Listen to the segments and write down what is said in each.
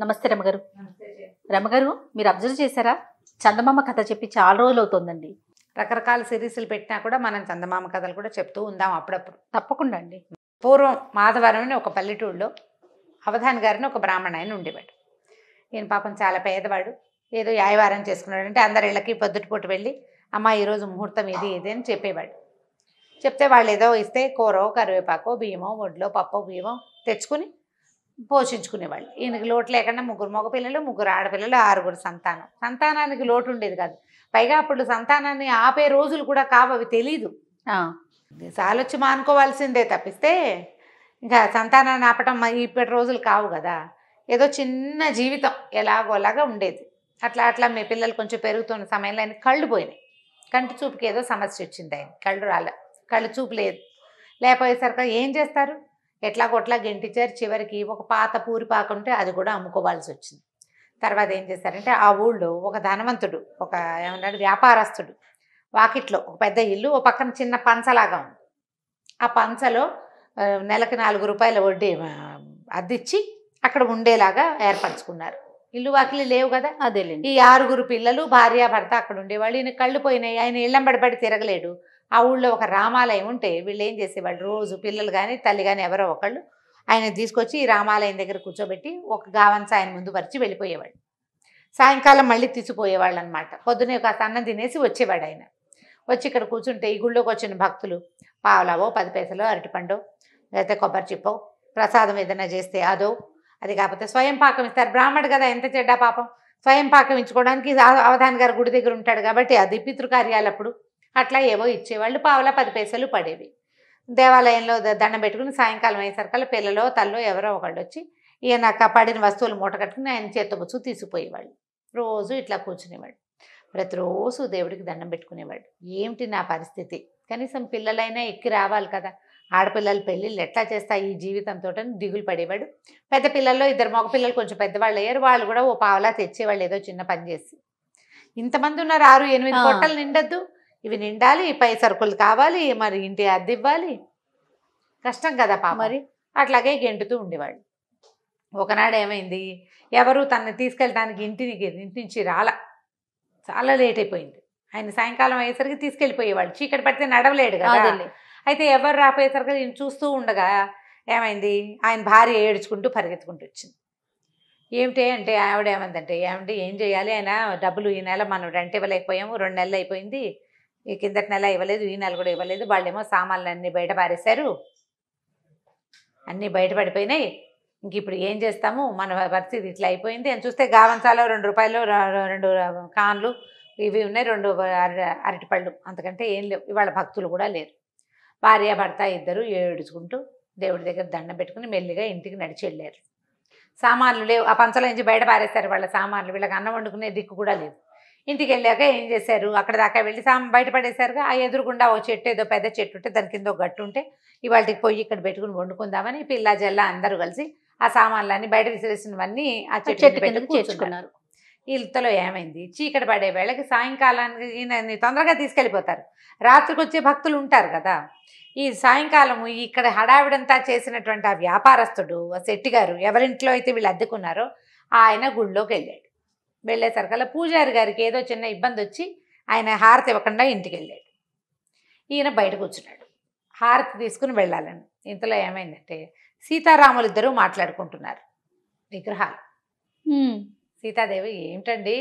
నమస్తే రమగారు. రమగారు, మీరు అబ్జర్వ్ చేశారా? చందమామ కథ చెప్పి చాలా రోజులు అవుతుందండి. రకరకాల సిరీస్లు పెట్టినా కూడా మనం చందమామ కథలు కూడా చెప్తూ ఉందాం అప్పుడప్పుడు. తప్పకుండా అండి. పూర్వం మాధవరం అని ఒక పల్లెటూళ్ళలో అవధాని గారిని ఒక బ్రాహ్మణ ఆయన ఉండేవాడు. ఈయన పాపం చాలా పేదవాడు. ఏదో యాయవారం చేసుకున్నాడు అంటే అందరి ఇళ్ళకి పొద్దుటిపూట వెళ్ళి అమ్మ ఈరోజు ముహూర్తం ఇది ఇది అని చెప్పేవాడు. చెప్తే వాళ్ళు ఏదో ఇస్తే కూరో కరివేపాకో బియ్యమో వడ్లో పప్పో బియ్యమో తెచ్చుకుని పోషించుకునేవాళ్ళు. ఈయనకి లోటు లేకుండా 3 మగపిల్లలు 3 ఆడపిల్లలు 6 సంతానం. సంతానానికి లోటు ఉండేది కాదు. పైగా అప్పుడు సంతానాన్ని ఆపే రోజులు కూడా కావు, అవి తెలీదు. సాలొచ్చి మానుకోవాల్సిందే తప్పిస్తే ఇంకా సంతానాన్ని ఆపటం ఇప్పటి రోజులు కావు కదా. ఏదో చిన్న జీవితం ఎలాగోలాగా ఉండేది. అట్లా మీ పిల్లలు కొంచెం పెరుగుతున్న సమయంలో ఆయన కళ్ళు పోయినాయి. కంటి చూపుకి ఏదో సమస్య వచ్చింది. ఆయన కళ్ళు చూపు లేదు. లేకపోయేసరికి ఏం చేస్తారు? ఎట్లాగొట్లా గెంటిచ్చారు. చివరికి ఒక పాత పూరిపాకు ఉంటే అది కూడా అమ్ముకోవాల్సి వచ్చింది. తర్వాత ఏం చేశారంటే ఆ ఊళ్ళో ఒక ధనవంతుడు, ఒక ఏమన్నాడు వ్యాపారస్తుడు వాకిట్లో ఒక పెద్ద ఇల్లు, ఓ పక్కన చిన్న పంచలాగా ఉంది. ఆ పంచలో నెలకి 4 రూపాయల వడ్డీ అద్దిచ్చి అక్కడ ఉండేలాగా ఏర్పరచుకున్నారు. ఇల్లు వాకిలి లేవు కదా. అదేలేండి. ఈ 6 పిల్లలు భార్య భర్త అక్కడ ఉండేవాళ్ళు. ఈయన కళ్ళు పోయినాయి. ఆయన ఇళ్ళంబడిపడి తిరగలేడు. ఆ ఊళ్ళో ఒక రామాలయం ఉంటే వీళ్ళు ఏం చేసేవాళ్ళు, రోజు పిల్లలు కానీ తల్లి కానీ ఎవరో ఒకళ్ళు ఆయన తీసుకొచ్చి ఈ రామాలయం దగ్గర కూర్చోబెట్టి ఒక గావంచ ఆయన ముందు పరిచి వెళ్ళిపోయేవాళ్ళు. సాయంకాలం మళ్ళీ తీసిపోయేవాళ్ళు అనమాట. పొద్దునే కాస్త అన్నం తినేసి వచ్చేవాడు ఆయన. వచ్చి ఇక్కడ కూర్చుంటే ఈ గుళ్ళోకి వచ్చిన భక్తులు పావలావో 10 పైసలో అరటిపండో లేకపోతే కొబ్బరి చిప్పో ప్రసాదం ఏదైనా చేస్తే అదో, అది కాకపోతే స్వయం పాకం ఇస్తారు. బ్రాహ్మడు కదా, ఎంత చెడ్డ పాపం. స్వయం పాకం ఇచ్చుకోవడానికి అవధాని గారు గుడి దగ్గర ఉంటాడు కాబట్టి అది పితృకార్యాలప్పుడు అట్లా ఏవో ఇచ్చేవాళ్ళు. పావలా 10 పైసలు పడేవి. దేవాలయంలో దండం పెట్టుకుని సాయంకాలం అయ్యేసరికల్లా పిల్లలో తల్లో ఎవరో ఒకళ్ళు వచ్చి ఈయన పడిన వస్తువులు మూట కట్టుకుని ఆయన చేతబుచ్చు తీసుకుపోయేవాళ్ళు. రోజు ఇట్లా కూర్చునేవాడు. ప్రతిరోజు దేవుడికి దండం పెట్టుకునేవాడు. ఏమిటి నా పరిస్థితి, కనీసం పిల్లలైనా ఎక్కి రావాలి కదా, ఆడపిల్లల పెళ్ళిళ్ళు ఎట్లా చేస్తాయి ఈ జీవితంతో అని దిగులు పడేవాడు. పెద్ద పిల్లల్లో 2 మగపిల్లలు కొంచెం పెద్దవాళ్ళు అయ్యారు. వాళ్ళు కూడా ఓ పావలా తెచ్చేవాళ్ళు ఏదో చిన్న పని చేసి. ఇంతమంది ఉన్నారు, 6-8 పొట్టలు నిండద్దు. ఇవి నిండాలి, పై సరుకులు కావాలి, మరి ఇంటి అద్దె ఇవ్వాలి, కష్టం కదా పాప. మరి అట్లాగే గెంటుతూ ఉండేవాళ్ళు. ఒకనాడు ఏమైంది, ఎవరు తనని తీసుకెళ్ళడానికి ఇంటి నుంచి చాలా లేట్ అయిపోయింది. ఆయన సాయంకాలం అయ్యేసరికి తీసుకెళ్ళిపోయేవాళ్ళు. చీకటి పడితే నడవలేడు కదా. అయితే ఎవరు రాపోయేసరికి నేను చూస్తూ ఉండగా ఏమైంది, ఆయన భార్య ఏడ్చుకుంటూ పరిగెత్తుకుంటూ వచ్చింది. ఏమిటి అంటే ఆవిడ ఏమందంటే, ఏమంటే ఏం చేయాలి, ఆయన డబ్బులు ఈ నెల మనం రెంట్ ఇవ్వలేకపోయాము, 2 నెలలు అయిపోయింది, ఈ కిందటి నెల ఇవ్వలేదు, ఈ నెల కూడా ఇవ్వలేదు, వాళ్ళేమో సామాన్లు అన్నీ బయట పారేశారు, అన్నీ బయటపడిపోయినాయి, ఇంక ఇప్పుడు ఏం చేస్తాము, మన పరిస్థితి ఇట్లా అయిపోయింది అని చూస్తే గావంచాలో 2 రూపాయలు 2 కాన్లు ఇవి ఉన్నాయి, 2 అరటిపళ్ళు, అంతకంటే ఏం లేవు. ఇవాళ భక్తులు కూడా లేరు. భార్య భర్త ఇద్దరు ఏడుచుకుంటూ దేవుడి దగ్గర దండం పెట్టుకుని మెల్లిగా ఇంటికి నడిచి వెళ్ళారు. సామాన్లు లేవు, ఆ పంచలో నుంచి బయట పారేస్తారు వాళ్ళ సామాన్లు. వీళ్ళకి అన్నం వండుకునే దిక్కు కూడా లేదు. ఇంటికి వెళ్ళాక ఏం చేశారు, అక్కడ దాకా వెళ్ళి బయట పడేశారుగా. ఆ ఎదురుకుండా ఓ చెట్టు, ఏదో పెద్ద చెట్టు ఉంటే దాని కింద ఒక గట్టు ఉంటే ఇవాళకి పొయ్యి ఇక్కడ పెట్టుకుని వండుకుందామని పిల్ల జల్ల అందరూ కలిసి ఆ సామాన్లన్నీ బయట విసిరేసినవన్నీ ఆ చెట్టు పెట్టి కూర్చున్నారు. ఇంతలో ఏమైంది, చీకటి పడే వేళకి సాయంకాలానికి ఈయన తొందరగా తీసుకెళ్ళిపోతారు. రాత్రికి వచ్చే భక్తులు ఉంటారు కదా. ఈ సాయంకాలము ఇక్కడ హడావిడంతా చేసినటువంటి ఆ వ్యాపారస్తుడు, ఆ శెట్టి గారు ఎవరింట్లో అయితే వీళ్ళు అద్దెకున్నారో ఆయన గుళ్ళోకి వెళ్ళాడు. వెళ్ళేసరికల్లా పూజారి గారికి ఏదో చిన్న ఇబ్బంది వచ్చి ఆయన హారతి ఇవ్వకుండా ఇంటికి వెళ్ళాడు. ఈయన బయట కూర్చున్నాడు హారతి తీసుకుని వెళ్ళాలని. ఇంతలో ఏమైందంటే సీతారాములు ఇద్దరూ మాట్లాడుకుంటున్నారు విగ్రహాలు. సీతాదేవి, ఏమిటండి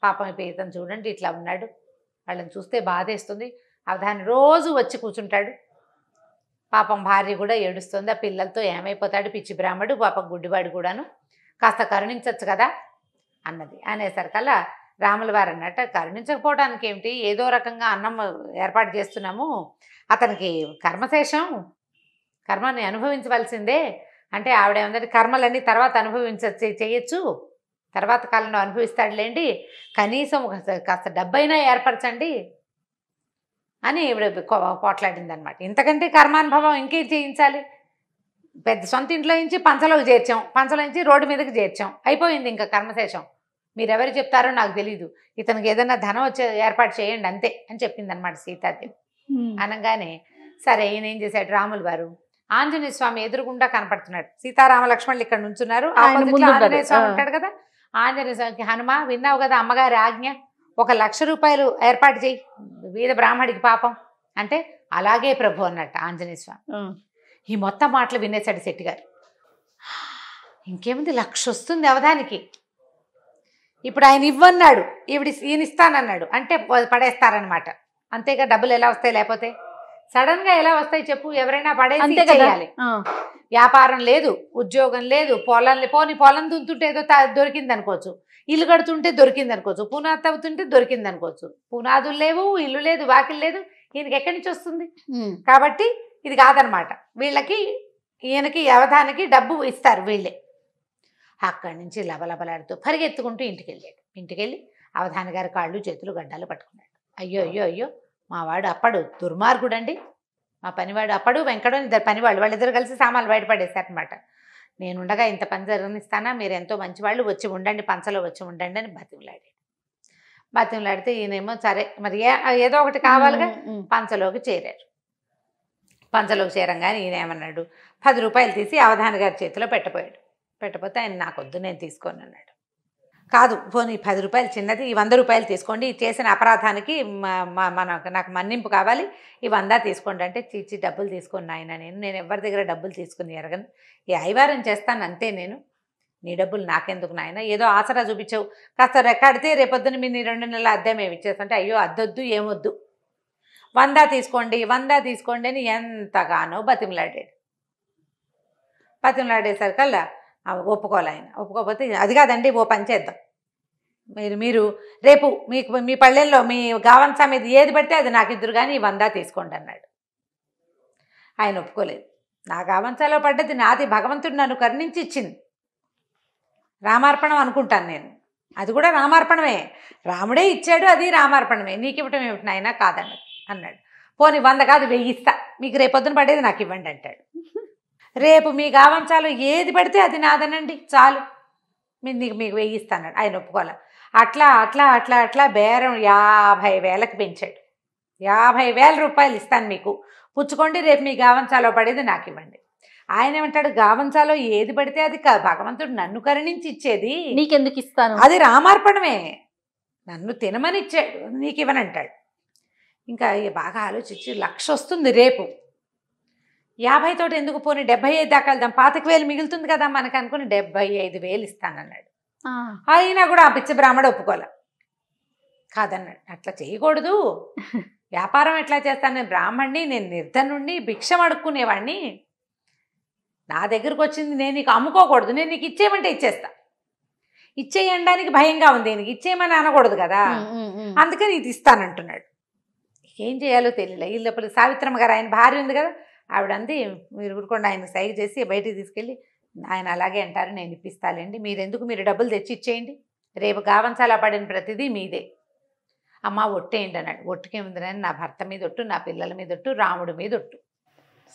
పాపం ఇతను చూడండి ఇట్లా ఉన్నాడు, వాళ్ళని చూస్తే బాధేస్తుంది, అవధాని రోజు వచ్చి కూర్చుంటాడు, పాపం భార్య కూడా ఏడుస్తుంది, ఆ పిల్లలతో ఏమైపోతాడు పిచ్చి బ్రాహ్మడు, పాపం గుడ్డివాడు కూడాను, కాస్త కరుణించవచ్చు కదా అన్నది. అనేసరికల్లా రాముల వారు అన్నట్టు, కరుణించకపోవడానికి ఏమిటి, ఏదో రకంగా అన్నం ఏర్పాటు చేస్తున్నాము, అతనికి కర్మశేషం, కర్మని అనుభవించవలసిందే అంటే ఆవిడ ఏమంటే కర్మలన్నీ తర్వాత చేయొచ్చు, తర్వాత కాలంలో అనుభవిస్తాడులేండి, కనీసం కాస్త డబ్బైనా ఏర్పరచండి అని ఈవిడ పోట్లాడింది అనమాట. ఇంతకంటే కర్మానుభవం ఇంకేం చేయించాలి, పెద్ద సొంత ఇంట్లో నుంచి పంచలోకి చేర్చాం, పంచలో నుంచి రోడ్డు మీదకి చేర్చాం, అయిపోయింది ఇంకా కర్మశేషం, మీరెవరు చెప్తారో నాకు తెలీదు, ఇతనికి ఏదైనా ధనం వచ్చే ఏర్పాటు చేయండి అంతే అని చెప్పింది అనమాట సీతాదేవి. అనగానే సరే ఈయన ఏం చేశాడు, రాముల వారు ఆంజనేయ స్వామి ఎదురుగుండా కనపడుతున్నాడు. సీతారామ లక్ష్మణులు ఇక్కడ నుంచున్నారు, ఆయన ఆపోజిట్ ముందు లో ఉన్నాడు. ఆంజనేయ స్వామి ఆ. ఉంటాడు కదా. ఆంజనేయ స్వామికి, హనుమ విన్నావు కదా అమ్మగారి ఆజ్ఞ, 1,00,000 రూపాయలు ఏర్పాటు చేయి వీధ బ్రాహ్మడికి పాపం అంటే, అలాగే ప్రభు అన్నట్టు ఆంజనేయ స్వామి. ఈ మొత్తం మాటలు వినేశాడు శెట్టి గారు. ఇంకేముంది, 1,00,000 వస్తుంది అవధానికి. ఇప్పుడు ఆయన ఇవ్వన్నాడు, ఈయన ఇస్తానన్నాడు అంటే పడేస్తారనమాట. అంతేగా, డబ్బులు ఎలా వస్తాయి లేకపోతే? సడన్ గా ఎలా వస్తాయి చెప్పు? ఎవరైనా పడేసి అంతే కదా. చేయాలి. వ్యాపారం లేదు, ఉద్యోగం లేదు, పొలం దున్తుంటే ఏదో దొరికింది అనుకోవచ్చు, ఇల్లు కడుతుంటే దొరికింది అనుకోవచ్చు, పునాది తవ్వుతుంటే దొరికింది అనుకోవచ్చు. పునాదులు లేవు, ఇల్లు లేదు, వాకిలు లేదు, ఈయనకి ఎక్కడి నుంచి వస్తుంది? కాబట్టి ఇది కాదనమాట. వీళ్ళకి ఈయనకి అవధానికి డబ్బు ఇస్తారు వీళ్ళే. అక్కడి నుంచి లబలబలాడుతూ పరిగెత్తుకుంటూ ఇంటికెళ్ళి అవధాని గారి కాళ్ళు చేతులు గడ్డాలు పట్టుకున్నాడు. అయ్యో అయ్యో అయ్యో, మా వాడు అప్పడు దుర్మార్గుడండి, మా పనివాడు అప్పడు వెంకడు ఇద్దరు పనివాళ్ళు, వాళ్ళిద్దరు కలిసి సామాన్లు బయటపడేశారనమాట. నేనుండగా ఇంత పని జరగనిస్తానా, మీరు ఎంతో మంచివాళ్ళు, వచ్చి ఉండండి, పంచలో వచ్చి ఉండండి అని బతిమలాడితే ఈయనేమో సరే మరి ఏదో ఒకటి కావాలిగా, పంచలోకి చేరారు. పంచలోకి చేరంగానే ఈయన ఏమన్నాడు, 10 రూపాయలు తీసి అవధాని గారి చేతిలో పెట్టపోతే ఆయన నాకొద్దు, నేను తీసుకోను అన్నాడు. కాదు, పోనీ 10 రూపాయలు చిన్నది, ఈ 100 రూపాయలు తీసుకోండి, చేసిన అపరాధానికి నాకు మన్నింపు కావాలి, ఈ 100 తీసుకోండి అంటే, చీచి డబ్బులు తీసుకుని ఆయన, నేను ఎవరి దగ్గర డబ్బులు తీసుకుని ఎరగను, ఈ ఐవారం చేస్తాను అంతే, నేను నీ డబ్బులు నాకెందుకు నాయన, ఏదో ఆసరా చూపించావు, కాస్త రెక్కాడితే రేపొద్దున మీ 2 నెలల అద్దె మేము ఇచ్చేస్తుంటే, అయ్యో అద్దొద్దు ఏమొద్దు, 100 తీసుకోండి అని ఎంతగానో బతిమలాడేసరికల్లా ఒప్పుకోవాలి ఆయన. ఒప్పుకోకపోతే, అది కాదండి ఓ పని చేద్దాం, మీరు రేపు మీ పల్లెల్లో మీ గావంసా మీద ఏది పడితే అది నాకు ఇద్దరు కానీ ఈ 100 తీసుకోండి అన్నాడు. ఆయన ఒప్పుకోలేదు. నా గావంసాలో పడ్డది నాది, భగవంతుడు నన్ను కరుణించి ఇచ్చింది, రామార్పణం అనుకుంటాను నేను, అది కూడా రామార్పణమే, రాముడే ఇచ్చాడు, అది రామార్పణమే, నీకు ఇవ్వటం ఏమిటి నాయన అన్నాడు. పోనీ 100 కాదు 1000 ఇస్తా, మీకు రేపొద్దున పడేది నాకు ఇవ్వండి అంటాడు. రేపు మీ గావంసాలో ఏది పడితే అది నాదనండి చాలు, మీకు 1000 ఇస్తాడు. ఆయన ఒప్పుకోవాలి. అట్లా బేరం 50,000కి పెంచాడు. 50,000 రూపాయలు ఇస్తాను మీకు, పుచ్చుకోండి, రేపు మీ గావంసాలో పడేది నాకు ఇవ్వండి. ఆయన ఏమంటాడు, గావంసాలో ఏది పడితే అది భగవంతుడు నన్ను కరుణించి ఇచ్చేది, నీకెందుకు ఇస్తాను, అది రామార్పణమే, నన్ను తినమని ఇచ్చాడు, నీకు ఇవ్వనంటాడు. ఇంకా బాగా ఆలోచించి 1,00,000 వస్తుంది రేపు, 50 తోటి ఎందుకు, పోనీ 75 దాకా వెళ్దాం, 25,000 మిగులుతుంది కదా మనకు అనుకుని 75,000 ఇస్తానన్నాడు. అయినా కూడా ఆ పిచ్చి బ్రాహ్మడు ఒప్పుకోలే, కాదన్నాడు. అట్లా చేయకూడదు, వ్యాపారం ఎట్లా చేస్తాను, నేను బ్రాహ్మణ్ణి, నేను నిర్ధనుణ్ణి, భిక్షం అడుక్కునేవాడిని, నా దగ్గరకు వచ్చింది నేను నీకు అమ్ముకోకూడదు, నేను నీకు ఇచ్చేయమంటే ఇచ్చేస్తా, ఇచ్చేయడానికి భయంగా ఉంది, నీకు ఇచ్చేయమని అనకూడదు కదా, అందుకని ఇది ఇస్తానంటున్నాడు. ఏం చేయాలో తెలియలే. ఈ లోపల సావిత్రమ్మ గారు, ఆయన భార్య ఉంది కదా, ఆవిడ అంది, మీరు ఊరుకోండి, ఆయన సైగ చేసి బయటికి తీసుకెళ్ళి, ఆయన అలాగే అంటారు, నేను ఇప్పిస్తాలేండి, మీరు డబ్బులు తెచ్చి ఇచ్చేయండి, రేపు గావంసాలా పడిన ప్రతిదీ మీదే, అమ్మ ఒట్టేయండి అన్నాడు. ఒట్టుకేముంది, నా భర్త మీద ఒట్టు, నా పిల్లల మీద ఒట్టు, రాముడి మీద ఒట్టు.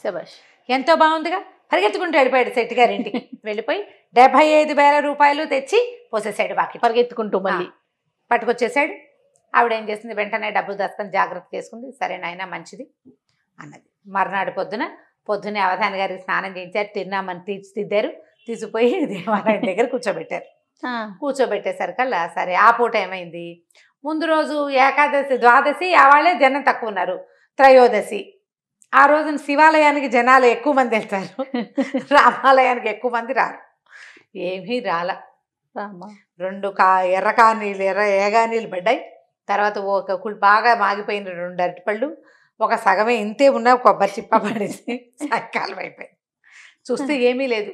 శభాష్, ఎంతో బాగుందిగా. పరిగెత్తుకుంటూ వెళ్ళిపోయాడు శెట్టి గారి ఇంటికి. వెళ్ళిపోయి 75,000 రూపాయలు తెచ్చి పోసేసాడు బాకీ. పరిగెత్తుకుంటూ మళ్ళీ పట్టుకొచ్చేసాడు. ఆవిడ ఏం చేసింది, వెంటనే డబ్బులు దాచుకొని జాగ్రత్త చేసుకుంది. సరే నాయనా మంచిది అన్నది. మర్నాడు పొద్దునే అవధాని గారికి స్నానం చేయించారు, తిన్నామని తీర్చిదిద్దారు, తీసుకుపోయి దేవాలయం దగ్గర కూర్చోబెట్టేసరికల్లా సరే ఆ పూట ఏమైంది, ముందు రోజు ఏకాదశి, ద్వాదశి ఆ వాళ్ళే జనం తక్కువ ఉన్నారు, త్రయోదశి ఆ రోజున శివాలయానికి జనాలు ఎక్కువ మంది వెళ్తారు, రామాలయానికి ఎక్కువ మంది రారు. ఏమీ రాల. 2 ఏగానీళ్ళు పడ్డాయి. తర్వాత బాగా మాగిపోయిన 2 అరటిపళ్ళు, ఒక సగమే ఇంతే ఉన్న కొబ్బరి చిప్ప పడేసి సాయంకాలం అయిపోయింది. చూస్తే ఏమీ లేదు.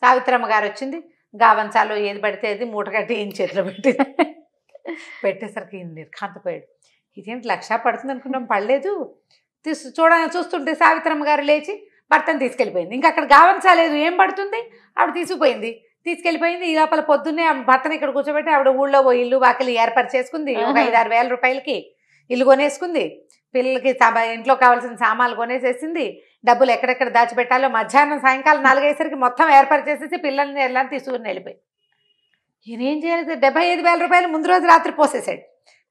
సావిత్రమ్మ గారు వచ్చింది, గావంసాలో ఏది పడితే అది మూట కట్టి ఈయన చేతిలో పెట్టేసరికి ఈయన నిర్ఘాంతపోయాడు. ఇదేంటి 1,00,000 పడుతుంది అనుకున్నాం, పడలేదు. చూస్తుంటే సావిత్రమ్మ గారు లేచి భర్తను తీసుకెళ్ళిపోయింది. ఇంకా అక్కడ గావంసా లేదు, ఏం పడుతుంది, ఆవిడ తీసుకెళ్ళిపోయింది. ఈ లోపల పొద్దున్నే భర్తను ఇక్కడ కూర్చోబెట్టి ఆవిడ ఊళ్ళో ఇల్లు వాకిలి ఏర్పాటు చేసుకుంది. ఒక 5-6 వేల రూపాయలకి ఇల్లు కొనేసుకుంది. పిల్లలకి ఇంట్లో కావాల్సిన సామాన్లు కొనేసేసింది. డబ్బులు ఎక్కడెక్కడ దాచిపెట్టాలో మధ్యాహ్నం సాయంకాలం 4 అయ్యేసరికి మొత్తం ఏర్పాటు చేసేసి పిల్లల్ని ఎలా తీసుకుని వెళ్ళిపోయి. ఈయన ఏం చేయాలి, 75,000 రూపాయలు ముందు రోజు రాత్రి పోసేసాడు,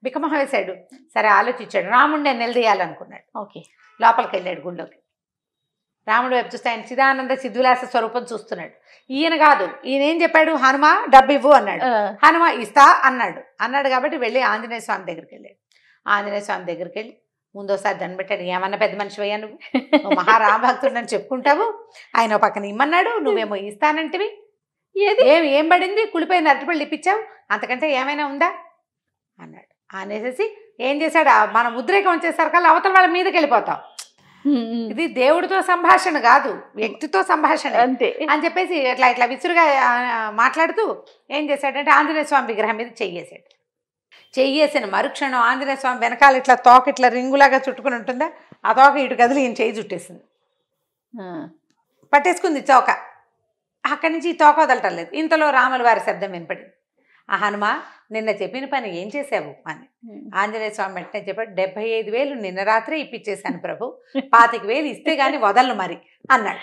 బికమహ వేశాడు. సరే ఆలోచించాడు, రాముడిని నిలదీయాలనుకున్నాడు. ఓకే, లోపలికి వెళ్ళాడు గుళ్ళోకి. రాముడు వైపు చూస్తే ఆయన చిదానంద సిద్ధులాస స్వరూపం చూస్తున్నాడు. ఈయన కాదు, ఈయన ఏం చెప్పాడు, హనుమ డబ్బు ఇవ్వు అన్నాడు. హనుమ ఇస్తా అన్నాడు కాబట్టి వెళ్ళి ఆంజనేయ స్వామి దగ్గరికి వెళ్ళాడు. ఆంజనేయ స్వామి దగ్గరికి వెళ్ళి ముందోసారి దండం పెట్టాడు. ఏమన్నా పెద్ద మనిషి అయ్యా నువ్వు మహారామభక్తుడు అని చెప్పుకుంటావు, ఆయన పక్కన ఇమ్మన్నాడు, నువ్వేమో ఇస్తానంటివి, ఏం పడింది, కులిపోయిన అరటిపళ్ళు ఇప్పించావు, అంతకంటే ఏమైనా ఉందా అన్నాడు. అనేసి ఏం చేశాడు, మన ఉద్రేకం వచ్చేసరికల్లా అవతల వాళ్ళ మీదకి వెళ్ళిపోతాం. ఇది దేవుడితో సంభాషణ కాదు, వ్యక్తితో సంభాషణ అంతే అని చెప్పేసి ఇట్లా విసురుగా మాట్లాడుతూ ఏం చేశాడంటే ఆంజనేయ స్వామి విగ్రహం మీద చెయ్యేసాడు. చెయ్యేసిన మరుక్షణం ఆంజనేయ స్వామి వెనకాల ఇట్లా తోక ఇట్లా రింగులాగా చుట్టుకుని ఉంటుందా, ఆ తోక ఇటు కదిలి ఈయన చెయ్యి చుట్టేసింది, పట్టేసుకుంది తోక. అక్కడి నుంచి ఈ తోక వదలటం లేదు. ఇంతలో రాముల వారి శబ్దం వినపడింది. ఆ హనుమ నిన్న చెప్పిన పని ఏం చేసావు అని. ఆంజనేయ స్వామి వెంటనే చెప్పాడు, 75,000 నిన్న రాత్రే ఇప్పించేశాను ప్రభు, 25,000 ఇస్తే గాని వదలను మరి అన్నాడు.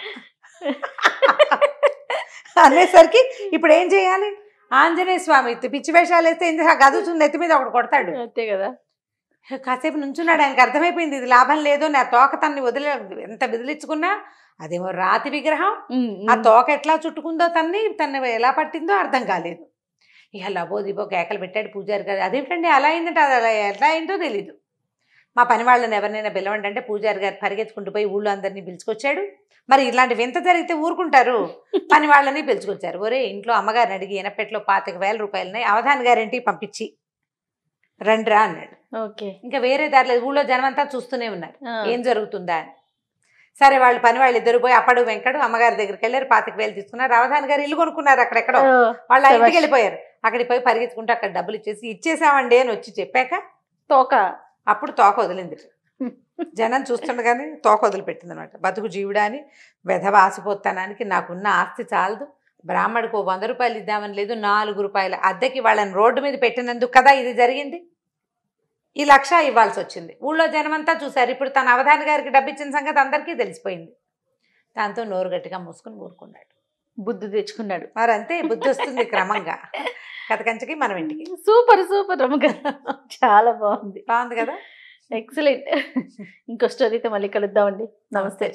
అనేసరికి ఇప్పుడు ఏం చేయాలి, ఆంజనేయ స్వామి పిచ్చి వేషాలు వేస్తే ఏం చేసి గదుతుంది ఎత్తి మీద ఒకటి కొడతాడు, అంతే కదా. కాసేపు నుంచున్నాడు, ఆయనకు అర్థమైపోయింది ఇది లాభం లేదు, నా తోక తన్ని ఎంత విదిలించుకున్నా అదేమో రాతి విగ్రహం, ఆ తోక ఎట్లా చుట్టుకుందో తన్ని ఎలా పట్టిందో అర్థం కాలేదు. ఇక లబో దిబో కేకలు పెట్టాడు పూజారి గారు. అదేంటండి అలా అయిందంటే అది అలా ఎట్లా అయిందో తెలీదు. మా పని వాళ్ళని ఎవరినైనా పిలవండి అంటే పూజారి గారు పరిగెత్తుకుంటూ పోయి ఊళ్ళో అందరినీ పిలుచుకొచ్చాడు. మరి ఇలాంటి వింత జరిగితే ఊరుకుంటారు, పని వాళ్ళని పిలుచుకొచ్చారు. ఒరే ఇంట్లో అమ్మగారిని అడిగి ఎనపెట్లో 25,000 రూపాయలున్నాయి, అవధాని గారింటికి పంపించి రండిరా అన్నాడు. ఓకే, ఇంకా వేరే దారిలో ఊళ్ళో జనం అంతా చూస్తూనే ఉన్నారు ఏం జరుగుతుందా అని. సరే వాళ్ళు పని వాళ్ళు ఇద్దరు పోయి అప్పడు వెంకడు అమ్మగారి దగ్గరికి వెళ్ళారు, 25,000 తీసుకున్నారు. అవధాని గారు ఇల్లు కొనుక్కున్నారు అక్కడెక్కడో, వాళ్ళు ఆ ఇంటికి వెళ్ళిపోయారు. అక్కడికి పోయి పరిగెత్తుకుంటూ అక్కడ డబ్బులు ఇచ్చేసామండి అని వచ్చి చెప్పాక తోక అప్పుడు తోక వదిలింది. జనం చూస్తుండగానే తోక వదిలిపెట్టింది అనమాట. బతుకు జీవుడా అని వెధవ ఆసిపోతానానికి నాకున్న ఆస్తి చాలదు, బ్రాహ్మడికి 100 రూపాయలు ఇద్దామని లేదు, 4 రూపాయల అద్దెకి వాళ్ళని రోడ్డు మీద పెట్టినందుకు కదా ఇది జరిగింది, ఈ 1,00,000 ఇవ్వాల్సి వచ్చింది. ఊళ్ళో జనమంతా చూశారు. ఇప్పుడు తన అవధాని గారికి డబ్బు ఇచ్చిన సంగతి అందరికీ తెలిసిపోయింది. దాంతో నోరు గట్టిగా మూసుకుని ఊరుకున్నాడు, బుద్ధి తెచ్చుకున్నాడు. మరి అంతే, బుద్ధి వస్తుంది క్రమంగా. కథ కంచకి మనం ఇంటికి. సూపర్ సూపర్ రమ్మగారు, చాలా బాగుంది బాగుంది కదా, ఎక్సలెంట్. ఇంకో స్టోరీతో మళ్ళీ కలుద్దామండి. నమస్తే.